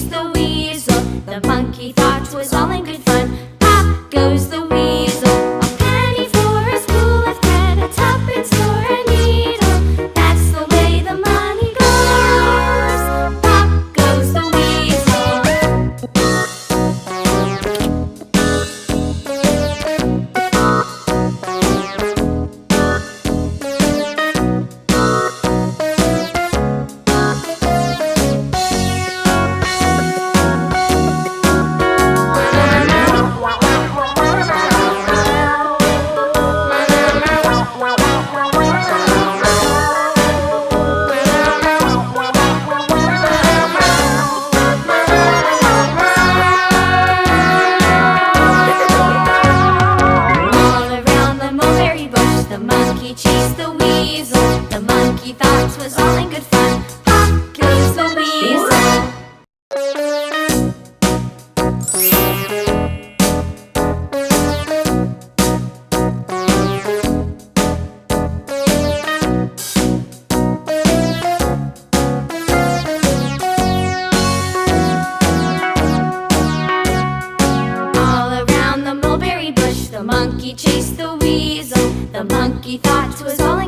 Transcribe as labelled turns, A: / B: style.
A: chased the weasel. The monkey thought 'twas all in good fun. Pop goes the weasel. A penny for a spool of thread, a tuppence for a needle. That's the way the money goes. Pop goes the weasel. The monkey chased the weasel. The monkey thought 'twas all in good fun. Pop goes the weasel. All around the mulberry bush, the monkey chased the weasel. The monkey thought 'twas all